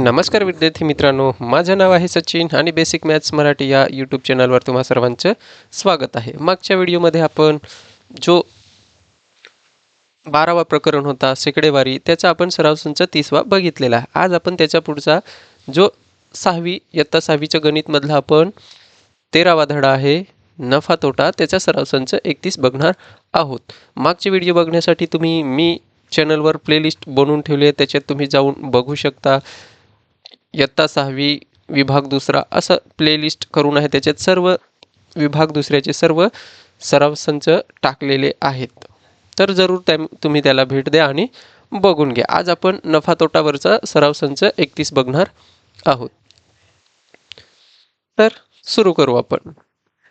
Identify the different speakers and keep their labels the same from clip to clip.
Speaker 1: नमस्कार विद्यार्थी मित्रांनो, माझं नाव आहे सचिन आणि बेसिक मॅथ्स मराठी या यूट्यूब चॅनलवर तुम्हा सर्वांचं स्वागत आहे. मागच्या व्हिडिओमध्ये आपण जो 12वा प्रकरण होता शेकडेवारी, त्याचा आपण सराव संच 30वा बघितलेला आहे. आज आपण त्याच्या पुढचा जो इयत्ता 6वीच्या गणितमधला आपण 13वा धडा आहे नफा तोटा, त्याचा सराव संच 31 बघणार आहोत. मागचे व्हिडिओ बघण्यासाठी मी चॅनलवर प्लेलिस्ट बनवून ठेवली आहे, त्याच्यात तुम्ही जाऊन बघू शकता. इयत्ता 6वी विभाग दुसरा असं प्लेलिस्ट करून आहे, त्याच्यात सर्व विभाग दुसऱ्याचे सर्व सराव संच टाकलेले आहेत. तर जरूर तुम्ही त्याला भेट द्या आणि बघून घ्या. आज आपण नफा तोटावरचा सराव संच 31 बघणार आहोत. तर सुरू करू आपण.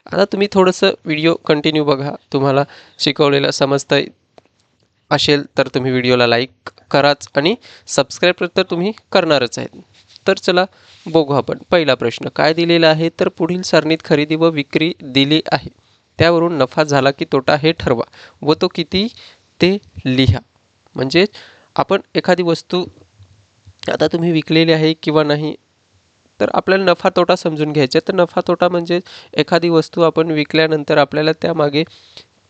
Speaker 1: आता तुम्ही थोडंसं व्हिडिओ कंटिन्यू बघा, तुम्हाला शिकवलेलं समजतं असेल तर तुम्ही व्हिडिओला लाईक कराच आणि सबस्क्राईब तर तुम्ही करणारच आहेत. तर चला बघू आपण. पहिला प्रश्न काय दिलेला आहे, तर पुढील सारणीत खरेदी व विक्री दिली आहे, त्यावरून नफा झाला की तोटा हे ठरवा व तो किती ते लिहा. म्हणजे आपण एखादी वस्तू आता तुम्ही विकलेली आहे किंवा नाही, तर आपल्याला नफा तोटा समजून घ्यायचा. तर नफा तोटा म्हणजे एखादी वस्तू आपण विकल्यानंतर आपल्याला त्यामागे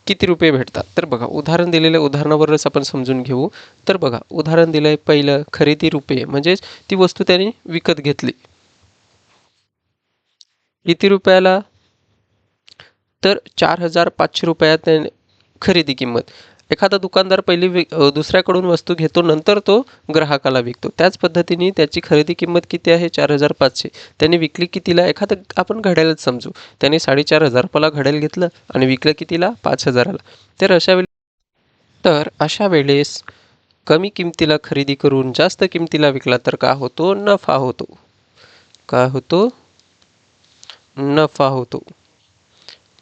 Speaker 1: किती रुपये भेटतात. तर बघा, उदाहरण दिलेल्या उदाहरणावरच आपण समजून घेऊ. तर बघा, उदाहरण दिलंय पहिलं, खरेदी रुपये म्हणजेच ती वस्तू त्याने विकत घेतली. किती रुपयाला, तर 4,500 रुपयात खरेदी किंमत. एखादा दुकानदार दुसऱ्याकडून वस्तू घेतो, नंतर तो ग्राहकाला विकतो. त्याच पद्धतीने त्याची खरेदी किंमत किती आहे, 4,500. त्याने विकली कितीला, एखादं आपण घड्याळच समजू, त्याने 4,500 रुपयाला घड्याळ घेतलं आणि विकलं कितीला, 5,000ला. तर अशा वेळेस कमी किमतीला खरेदी करून जास्त किमतीला विकला तर काय होतो, नफा होतो. काय होतो, नफा होतो.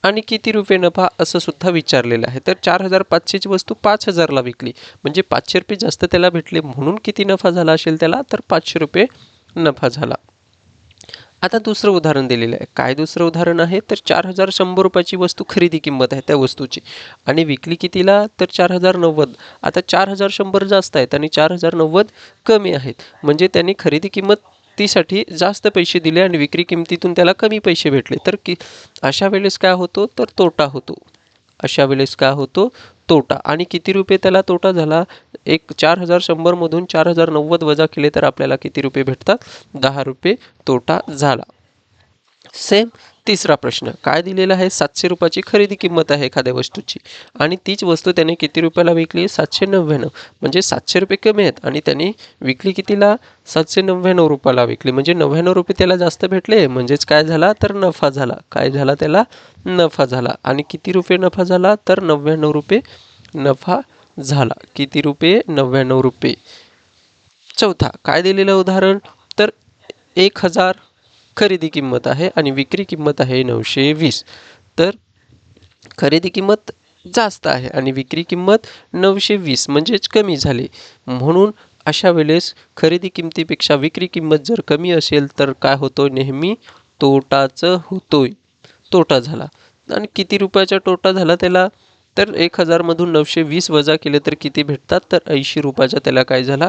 Speaker 1: आणि किती रुपये नफा असं सुद्धा विचारलेलं आहे. तर 4,500ची वस्तू 5,000ला विकली, म्हणजे 500 रुपये जास्त त्याला भेटले, म्हणून किती नफा झाला असेल त्याला, तर 500 रुपये नफा झाला. आता दुसरं उदाहरण दिलेलं आहे. काय दुसरं उदाहरण आहे, तर 4,100 रुपयाची वस्तू खरेदी किंमत आहे त्या वस्तूची आणि विकली कितीला, तर 4,090. आता 4,100 जास्त आहेत आणि 4,090 कमी आहेत, म्हणजे त्यांनी खरेदी किंमतीसाठी जास्त पैसे दिले आणि विक्री किमतीतून त्याला कमी पैसे भेटले. तर अशा वेळेस काय होतो, तर तोटा होतो. अशा वेळेस काय होतो, तोटा. आणि किती रुपये त्याला तोटा झाला, 4,100 मधून 4,090 वजा केले तर आपल्याला किती रुपये भेटतात, 10 रुपये तोटा झाला. सेम तिसरा प्रश्न काय दिलेला आहे, 700 रुपयाची खरेदी किंमत आहे एखाद्या वस्तूची आणि तीच वस्तू त्याने किती रुपयाला विकली, 799. म्हणजे 700 रुपये कमी आहेत आणि त्याने विकली कितीला, 799 रुपयाला विकली, म्हणजे 99 रुपये त्याला जास्त भेटले, म्हणजेच काय झाला, तर नफा झाला. काय झाला, त्याला नफा झाला. आणि किती रुपये नफा झाला, तर 99 रुपये नफा झाला. किती रुपये, 99 रुपये. चौथा काय दिलेलं उदाहरण, तर 1,000 खरेदी किंमत आहे आणि विक्री किंमत आहे 920. तर खरेदी किंमत जास्त आहे आणि विक्री किंमत 920 म्हणजेच कमी झाली, म्हणून अशा वेळेस खरेदी किमतीपेक्षा विक्री किंमत जर कमी असेल तर काय होतो, नेहमी तोटाचं होतोय. तोटा झाला. आणि किती रुपयाचा तोटा झाला त्याला, तर 1,000 मधून 920 वजा केले तर किती भेटतात, तर 80 रुपयाचा त्याला काय झाला,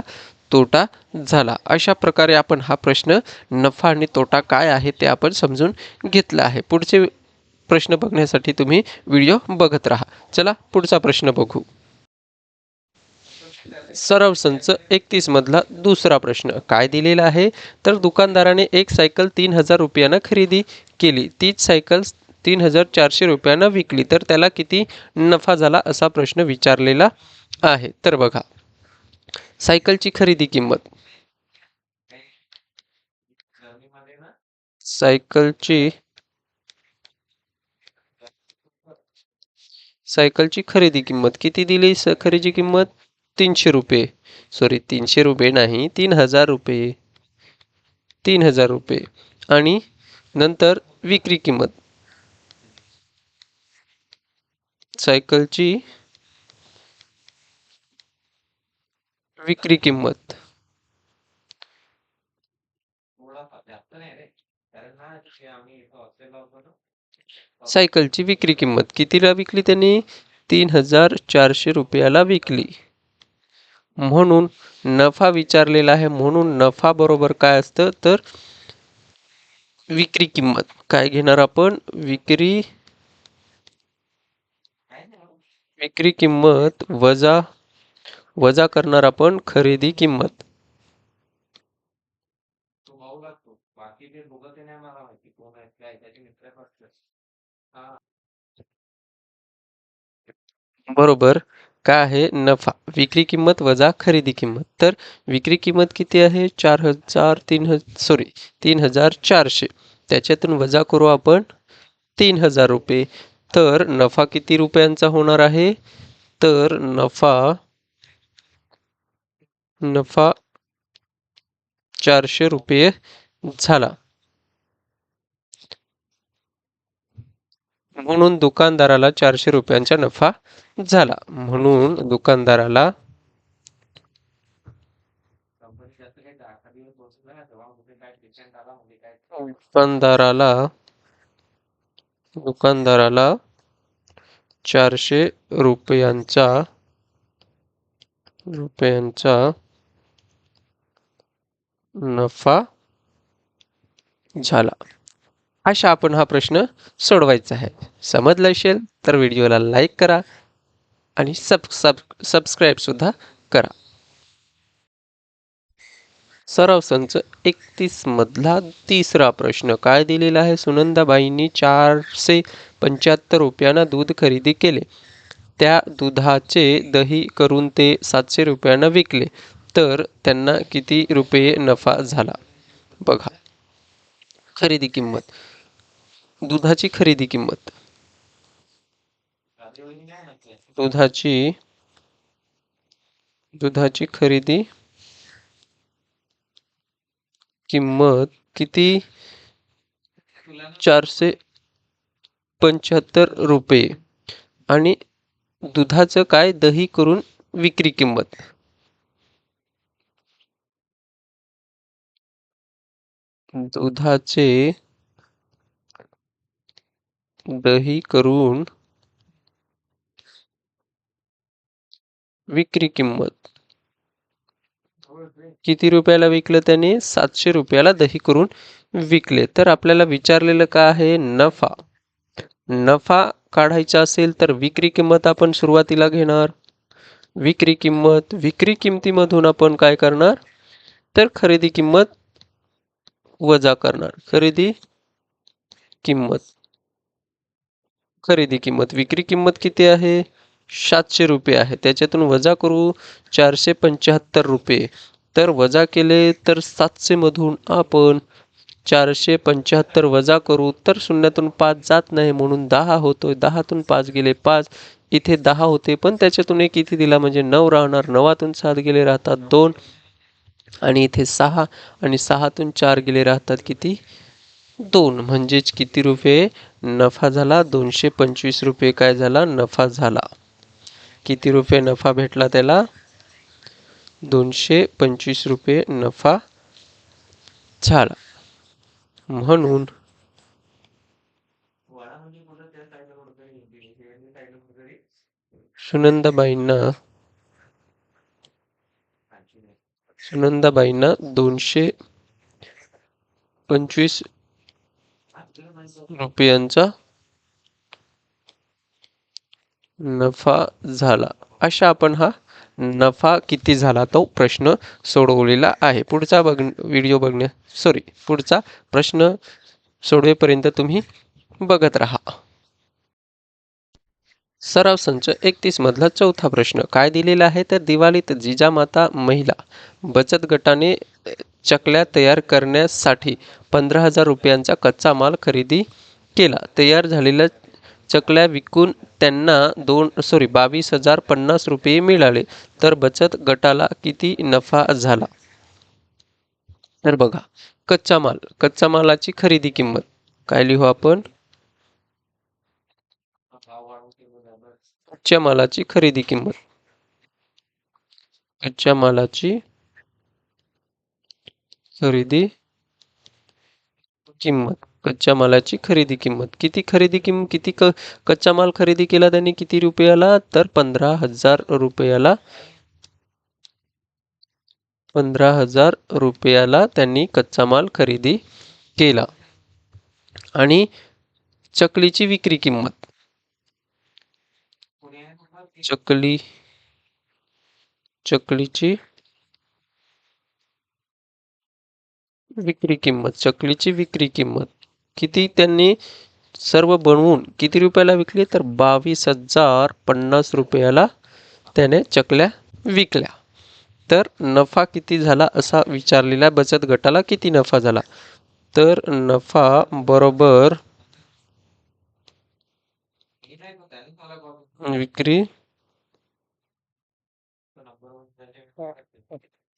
Speaker 1: तोटा झाला. अशा प्रकारे आपण हा प्रश्न नफा आणि तोटा काय आहे ते आपण समजून घेतला आहे. पुढचे प्रश्न बघण्यासाठी तुम्ही व्हिडिओ बघत राहा. चला पुढचा प्रश्न बघू. सराव संच 31 मधला दुसरा प्रश्न काय दिलेला आहे, तर दुकानदाराने एक सायकल 3,000 रुपयांना खरेदी केली, तीच सायकल 3,400 रुपयांना विकली, तर त्याला किती नफा झाला असा प्रश्न विचारलेला आहे. तर बघा, सायकलची खरेदी किंमत, सायकलची खरेदी किंमत किती दिली, खरेदी किंमत 300 रुपये, सॉरी 300 रुपये नाही, 3,000 रुपये, 3,000 रुपये. आणि नंतर विक्री किंमत, सायकलची विक्री किंमत, सायकलची विक्री किंमत कितीला विकली त्यांनी, 3,400 रुपयाला विकली, म्हणून नफा विचारलेला आहे, म्हणून नफा बरोबर काय असतं तर विक्री किंमत. काय घेणार आपण? विक्री किंमत वजा वजा करणार आपण खरेदी किंमत. बरोबर. काय आहे? नफा. विक्री किंमत वजा खरेदी किंमत. तर विक्री किंमत किती आहे? 4,000 3,400. त्याच्यातून वजा करू आपण 3,000 रुपये. तर नफा किती रुपयांचा होणार आहे? तर नफा 400 रुपये झाला. म्हणून दुकानदाराला 400 रुपयांचा नफा झाला. म्हणून दुकानदाराला दुकानदाराला दुकानदाराला 400 रुपयांचा नफा झाला. अशा आपण हा प्रश्न सोडवायचा आहे. समजलं असेल तर व्हिडिओला लाईक करा आणि सबस्क्राईब सुद्धा करा. सराव संच 31 मधला तिसरा प्रश्न काय दिलेला आहे? सुनंदाबाईंनी 475 रुपयांना दूध खरेदी केले. त्या दुधाचे दही करून ते 700 रुपयांना विकले. तर त्यांना किती रुपये नफा झाला? बघा. खरेदी किंमत. दुधाची खरेदी किंमत. दुधाची खरेदी किंमत किती? 475 रुपये. आणि दुधाचं काय? दही करून विक्री किंमत. दुधाचे दही करून विक्री किंमत किती रुपयाला विकलं त्याने? 700 रुपयाला दही करून विकले. तर आपल्याला विचारलेलं काय आहे? नफा. नफा काढायचा असेल तर विक्री किंमत आपण सुरुवातीला घेणार. विक्री किंमतीमधून आपण काय करणार? तर खरेदी किंमत वजा करणार. खरेदी किंमत. विक्री किंमत किती आहे? 700 रुपये आहे. त्याच्यातून वजा करू 475 रुपये. तर वजा केले तर 700 मधून आपण 475 वजा करू तर शून्यातून 5 जात नाही म्हणून 10 होतोय. 10तून 5 गेले 5. इथे 10 होते पण त्याच्यातून एक इथे दिला म्हणजे 9 राहणार. 9तून 7 गेले राहतात 2 आणि इथे 6 आणि 6तून 4 गेले राहतात किती? 2. म्हणजेच किती रुपये नफा झाला? 225 रुपये काय झाला? नफा झाला. किती रुपये नफा भेटला त्याला? 225 रुपये नफा झाला. म्हणून सुनंदाबाईंना 225 रुपयांचा नफा झाला. अशा आपण हा नफा किती झाला तो प्रश्न सोडवलेला आहे. पुढचा प्रश्न सोडवेपर्यंत तुम्ही बघत राहा. सराव संच 31 मधला चौथा प्रश्न काय दिलेला आहे? तर दिवाळीत जिजामाता महिला बचत गटाने चकल्या तयार करण्यासाठी 15,000 रुपयांचा कच्चा माल खरेदी केला. तयार झालेल्या चकल्या विकून त्यांना 22,050 रुपये मिळाले. तर बचत गटाला किती नफा झाला? तर बघा. कच्चा मालाची खरेदी किंमत काय लिहू आपण? कच्च्या मालाची खरेदी किंमत. कच्च्या मालाची खरेदी किंमत. कच्च्या मालाची खरेदी किंमत किती कच्चा माल खरेदी केला त्यांनी किती रुपयाला? तर 15,000 रुपयाला 15,000 रुपयाला त्यांनी कच्चा माल खरेदी केला. आणि चकलीची विक्री किंमत, चकली चकलीची चकलीची विक्री किंमत किती, त्यांनी सर्व बनवून किती रुपयाला विकली, तर 22,050 रुपयाला त्याने चकल्या विकल्या. तर नफा किती झाला असा विचारलेला बचत गटाला किती नफा झाला, तर नफा बरोबर विक्री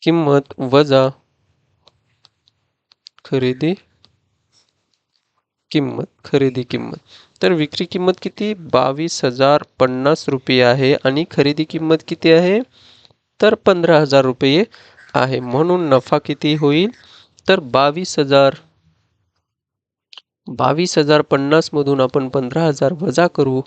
Speaker 1: किंमत वजा खरेदी किंमत. तर विक्री किंमत किती, 22,050 रुपये आहे आणि खरेदी किंमत किती आहे, तर 15,000 रुपये आहे. म्हणून नफा किती होईल, तर 22,050 मधून आपण 15,000 वजा करू,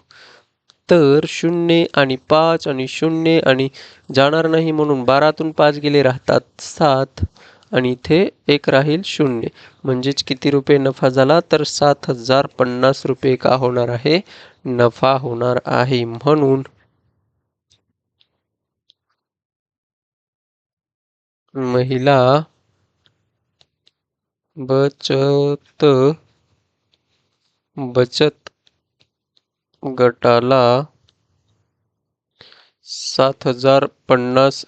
Speaker 1: तर 0 आणि 5 आणि 0 आणि जाणार नाही म्हणून 12तून 5 गेले, राहतात 7 आणि इथे एक राहील 0. म्हणजेच किती रुपये नफा झाला, तर 7,050 रुपये का होणार आहे, नफा होणार आहे. म्हणून महिला बचत गटाला 7,050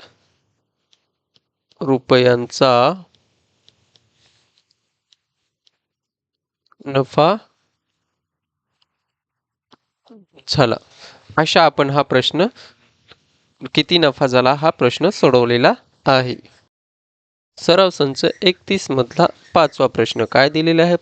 Speaker 1: रुपयांचा नफा झाला. अशा आपण हा प्रश्न, किती नफा झाला हा प्रश्न सोडवलेला आहे. सराव संच 31 मधला 5वा प्रश्न काय दिलेला आहे,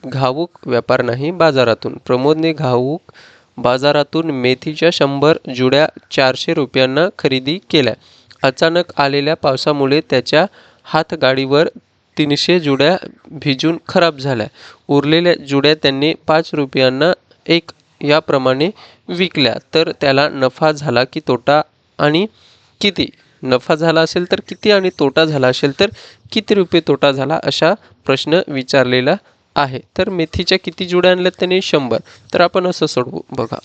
Speaker 1: घाऊक व्यापार नाही बाजारातून, प्रमोदने घाऊक बाजारातून मेथीच्या 100 जुड्या 400 रुपयांना खरेदी केल्या. अचानक आलेल्या पावसामुळे त्याच्या हातगाडीवर 300 जुड्या भिजून खराब झाल्या. उरलेल्या जुड्या त्यांनी 5 रुपयांना एक याप्रमाणे विकल्या. तर त्याला नफा झाला की तोटा आणि किती, नफा झाला असेल तर किती आणि तोटा झाला असेल तर किती रुपये तोटा झाला, अशा प्रश्न विचारलेला आहे. तर मेथीच्या किती जुड्या आणल्यात त्याने, 100. तर आपण असं सोडवू बघा.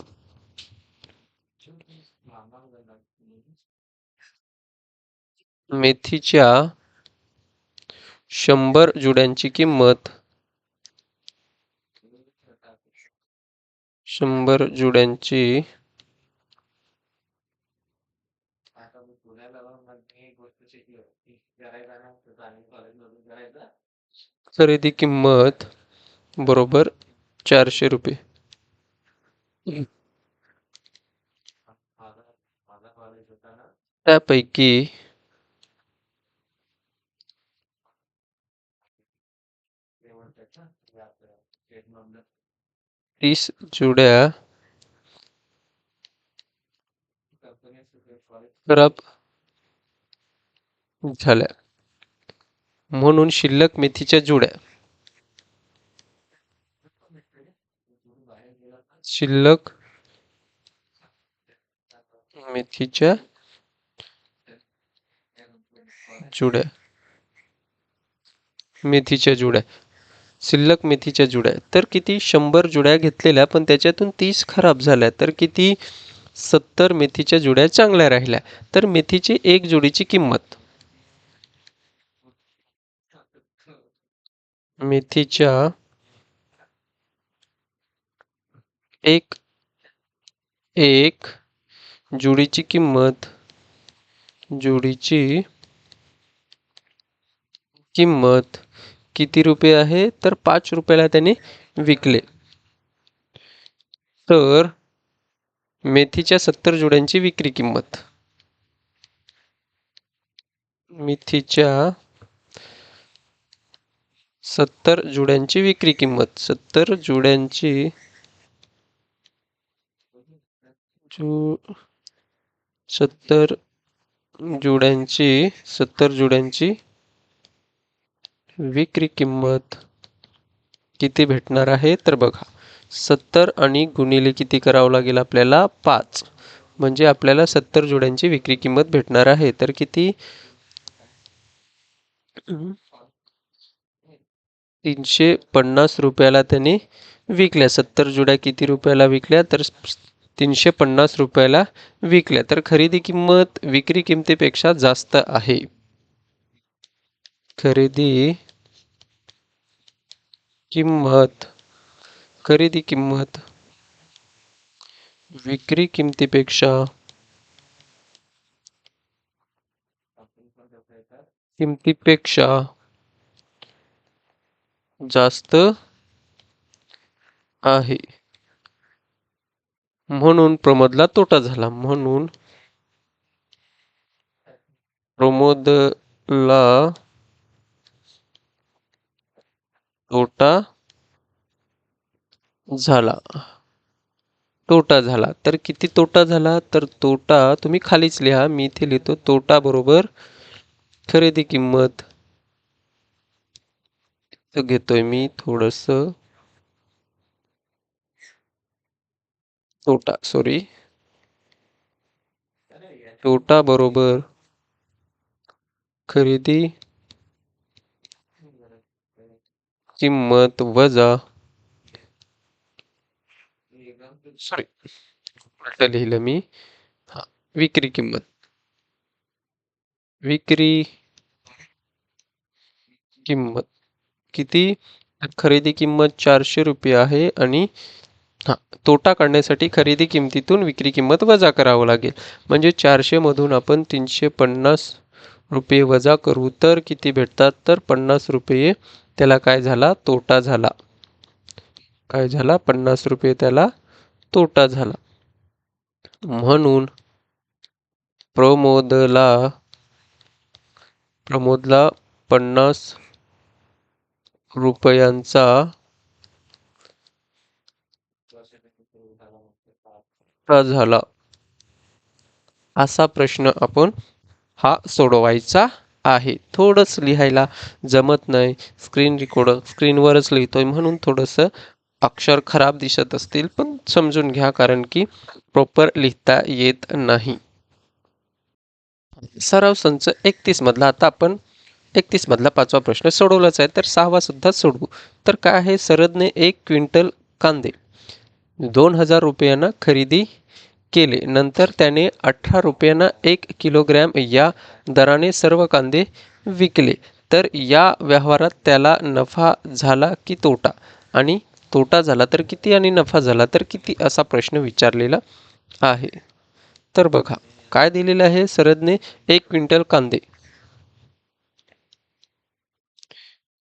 Speaker 1: मेथीच्या 100 जुड्यांची किंमत, 100 जुड्यांची खरेदी किंमत बरोबर 400 रुपये. त्यापैकी 30 जुड्या खराब झाल्या. म्हणून शिल्लक मेथीच्या जुड्या मेथीच्या शिल्लक मेथीच्या जुड्या तर किती, 100 जुड्या घेतलेल्या पण त्याच्यातून 30 खराब झाल्या. तर किती, 70 मेथीच्या जुड्या चांगल्या राहिल्या. तर मेथीची एक जुडीची किंमत, मेथीच्या एक जुडीची किंमत किती रुपये आहे, तर 5 रुपयाला त्याने विकले. तर मेथीच्या 70 जुड्यांची विक्री किंमत, मेथीच्या 70 जुड्यांची विक्री किंमत, 70 जुड्यांची विक्री किंमत किती भेटणार आहे, तर बघा 70 आणि गुणिले किती करावं लागेल आपल्याला, 5. म्हणजे आपल्याला 70 जोड्यांची विक्री किंमत भेटणार आहे. तर किती? 350 रुपयाला त्याने विकल्या. 70 जोड्या किती रुपयाला विकल्या? तर 350 रुपयाला विकल्या. तर खरेदी किंमत विक्री किमतीपेक्षा जास्त आहे. खरेदी किंमत खरेदी किंमत विक्री किमतीपेक्षा जास्त आहे. म्हणून प्रमोदला तोटा झाला. म्हणून प्रमोदला तोटा झाला. तोटा झाला. तर किती तोटा झाला? तर तोटा तुम्ही खालीच लिहा. मी इथे लिहितो तोटा बरोबर खरेदी किंमत. तर घेतोय मी थोडस तोटा, सॉरी, तोटा बरोबर खरेदी किंमत वजा, सॉरी उलट लिहिलं मी, हा, विक्री किंमत. विक्री किंमत किती? खरेदी किंमत 400 रुपये आहे आणि हा, तोटा काढण्यासाठी खरेदी किमतीतून विक्री किंमत वजा करावं लागेल. म्हणजे 400 मधून आपण 350 रुपये वजा करू तर किती भेटतात? तर 50 रुपये त्याला काय झाला? तोटा झाला. काय झाला? 50 रुपये त्याला तोटा झाला. म्हणून प्रमोदला प्रमोदला 50 रुपयांचा तोटा झाला. असा प्रश्न आपण हा सोडवायचा आहे. थोडंच लिहायला जमत नाही. स्क्रीनवरच लिहितोय म्हणून थोडंसं अक्षर खराब दिसत असतील, पण समजून घ्या कारण की प्रॉपर लिहिता येत नाही. सराव संच 31 मधला आता आपण 31 मधला 5वा प्रश्न सोडवलाच आहे, तर 6वा सुद्धा सोडवू. तर काय आहे? सरदने 1 क्विंटल कांदे 2000 रुपयांना खरेदी केले. नंतर त्याने 18 रुपयांना 1 किलोग्रॅम या दराने सर्व कांदे विकले. तर या व्यवहारात त्याला नफा झाला की तोटा? आणि तोटा झाला तर किती आणि नफा झाला तर किती, असा प्रश्न विचारलेला आहे. तर बघा काय दिलेलं आहे. सरदने 1 क्विंटल कांदे,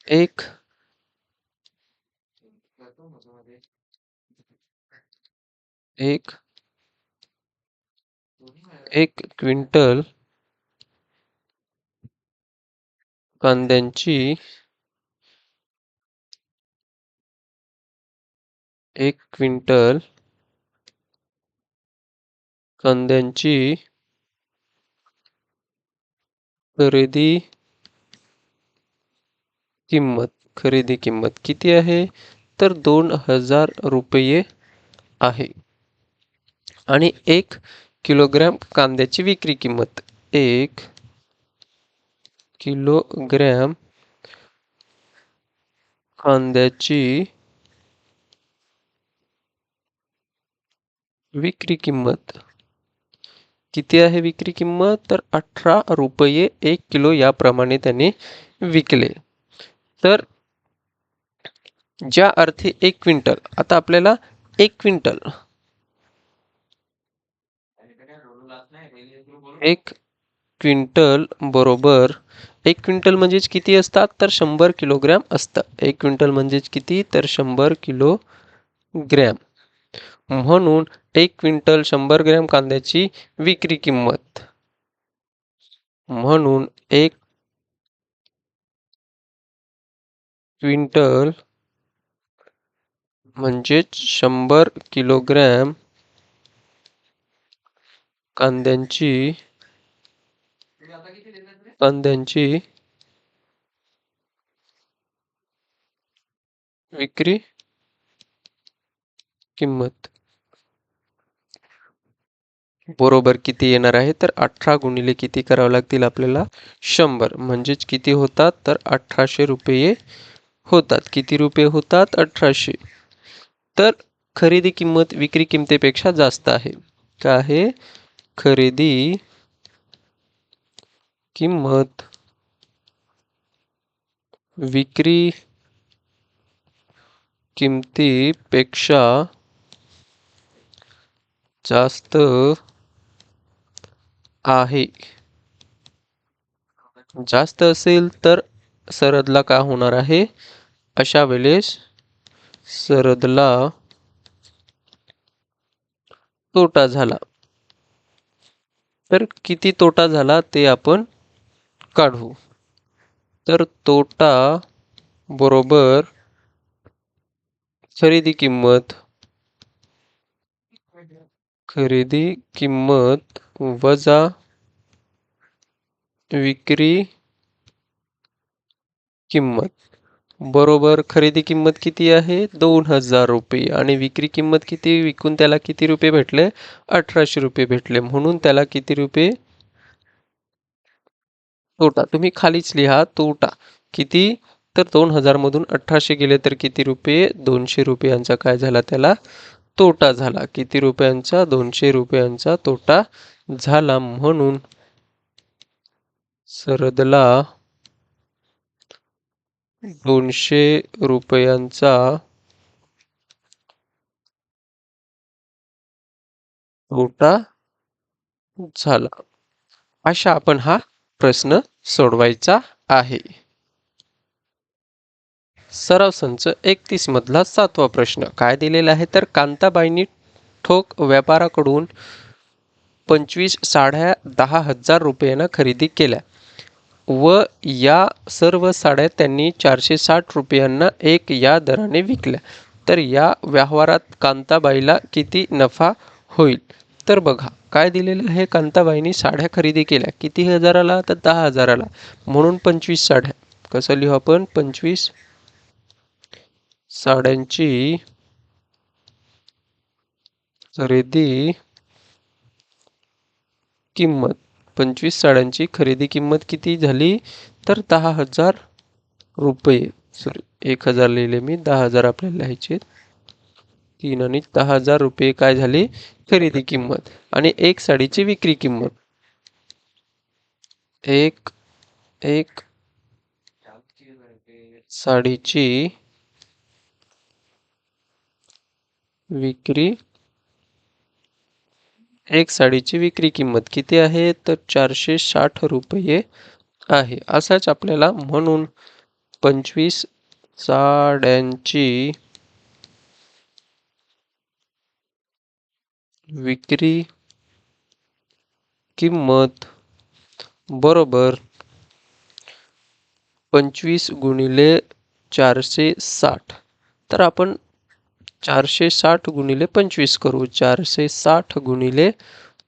Speaker 1: एक एक एक क्विंटल कांद्यांची एक क्विंटल कांद्यांची खरेदी खरेदी किंमत किती आहे? तर 2000 रुपये आहे. आणि 1 किलोग्रॅम कांद्याची विक्री किंमत, 1 किलोग्रॅम कांद्याची विक्री किंमत किती आहे? विक्री किंमत तर 18 रुपये 1 किलो याप्रमाणे त्याने विकले. तर ज्या अर्थी 1 क्विंटल, आता आपल्याला 1 क्विंटल 1 क्विंटल बरोबर 1 क्विंटल म्हणजेच किती असतात? तर 100 किलोग्रॅम असतं. 1 क्विंटल म्हणजेच किती? तर 100 किलोग्रॅम. म्हणून 1 क्विंटल 100 ग्रॅम कांद्याची विक्री किंमत, म्हणून 1 क्विंटल म्हणजेच 100 किलोग्रॅम कांद्यांची कांद्यांची विक्री किंमत बरोबर किती येणार आहे तर 18 गुणिले किती करावं लागतील आपल्याला 100 म्हणजेच किती होतात तर 1800 रुपये होतात. किती रुपये होतात 1800. तर खरेदी किंमत विक्री किमतीपेक्षा जास्त आहे. काय आहे खरेदी किंमत विक्री किमतीपेक्षा जास्त आहे. जास्त असेल तर सरदला काय होणार आहे अशा वेळेस सरदला तोटा झाला. तर किती तोटा झाला ते आपण काढू. तर तोटा बरोबर खरेदी किंमत वजा विक्री किंमत बरोबर खरेदी किंमत किती आहे 2000 रुपये आणि विक्री किंमत किती विकून त्याला किती रुपये भेटले 1800 रुपये भेटले म्हणून त्याला किती रुपये तोटा तुम्ही खालीच लिहा तोटा किती तर 2000 मधून 1800 गेले तर किती रुपये 200 रुपयांचा काय झाला त्याला तोटा झाला. किती रुपयांचा 200 रुपयांचा तोटा झाला म्हणून सरदला 200 रुपयांचा तोटा झाला. अशा आपण हा प्रश्न सोडवायचा आहे. सराव संच 31 मधला 7वा प्रश्न काय दिलेला आहे तर कांताबाईंनी ठोक व्यापाराकडून 25 साड्या 10,000 रुपयांना खरेदी केल्या व या सर्व साड्या त्यांनी 460 रुपयांना एक या दराने विकल्या. तर या व्यवहारात कांताबाईला किती नफा होईल. तर बघा काय दिलेलं आहे कांताबाईंनी साड्या खरेदी केल्या किती हजाराला तर 10,000ला म्हणून 25 साड्या कसं लिहू आपण 25 साड्यांची खरेदी किंमत 25 साड्यांची खरेदी किंमत किती झाली तर 10,000 रुपये. सॉरी 1,000 लिहिले मी 10,000 आपल्याला लिहायचे 3 आणि 10,000 रुपये काय झाले खरेदी किंमत आणि एक साडीची विक्री किंमत एक एक साडीची विक्री एक साडीची विक्री किंमत किती आहे तर 460 रुपये आहे. असाच आपल्याला म्हणून 25 साड्यांची विक्री किंमत बरोबर 25 गुणिले 460 तर आपण 460 गुणिले 25 करू 460 गुणिले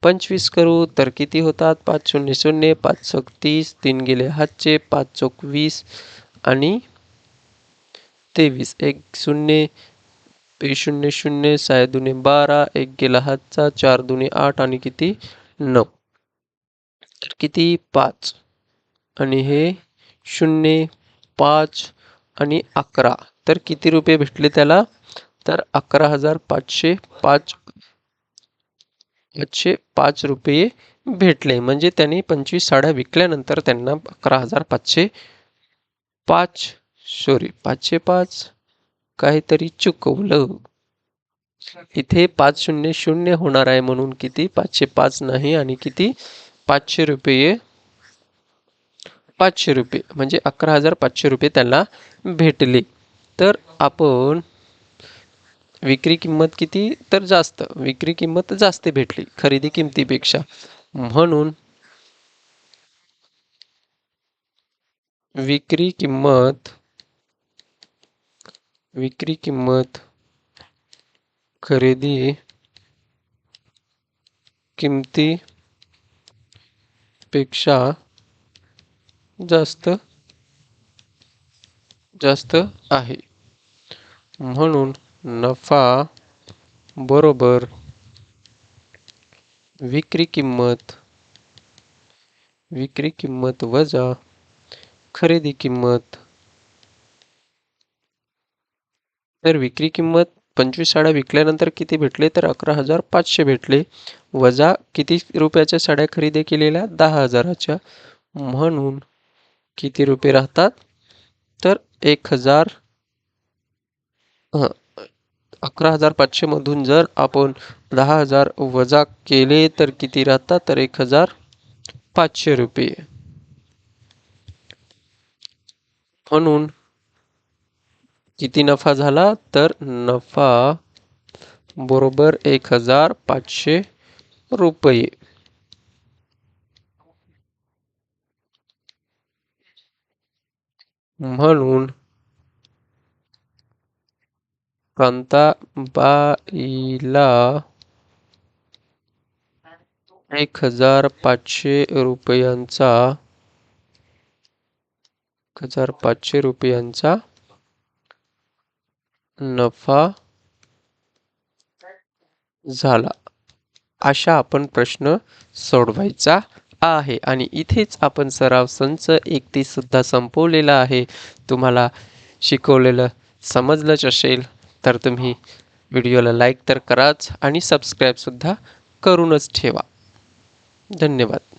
Speaker 1: 25 करू तर किती होतात 5 शून्य शून्य 5 चौक 30 3 गेले हातचे 5 चौक 20 आणि 23 एक शून्य शून्य शून्य 6 दुने 12 एक गेला हातचा 4 दुने 8 आणि किती 9 तर किती 5 आणि हे 0 5 आणि 11 तर किती रुपये भेटले त्याला तर 11,505 रुपये भेटले म्हणजे त्यांनी 25 साड्या विकल्यानंतर त्यांना 11,505 सॉरी 505 काहीतरी चुकवलं इथे 500 होणार आहे म्हणून किती 505 नाही आणि किती 500 रुपये 500 रुपये म्हणजे 11,500 रुपये त्यांना भेटले. तर आपण विक्री किंमत किती तर जास्त विक्री किंमत जास्त भेटली खरेदी किमतीपेक्षा म्हणून विक्री किंमत खरेदी किमतीपेक्षा जास्त आहे म्हणून नफा बरोबर विक्री किंमत वजा खरेदी किंमत. तर विक्री किंमत 25 साड्या विकल्यानंतर किती भेटले? तर 11,500 भेटले. वजा किती रुपयाच्या साड्या खरेदी केलेल्या? 10,000च्या. म्हणून किती रुपये राहतात? तर 1,000. 11,500 मधून जर आपण 10,000 वजा केले तर किती राहतात? तर 1,500 रुपये. म्हणून किती नफा झाला? तर नफा बरोबर 1,500 रुपये. म्हणून कांताबाईला 1,500 रुपयांचा नफा झाला. अशा आपण प्रश्न सोडवायचा आहे. आणि इथेच आपण सराव संच 31 सुद्धा संपवलेला आहे. तुम्हाला शिकवलेलं समजलंच असेल तर तुम्ही व्हिडिओला लाईक तर कराच आणि सबस्क्राईब सुद्धा करूनच ठेवा. धन्यवाद.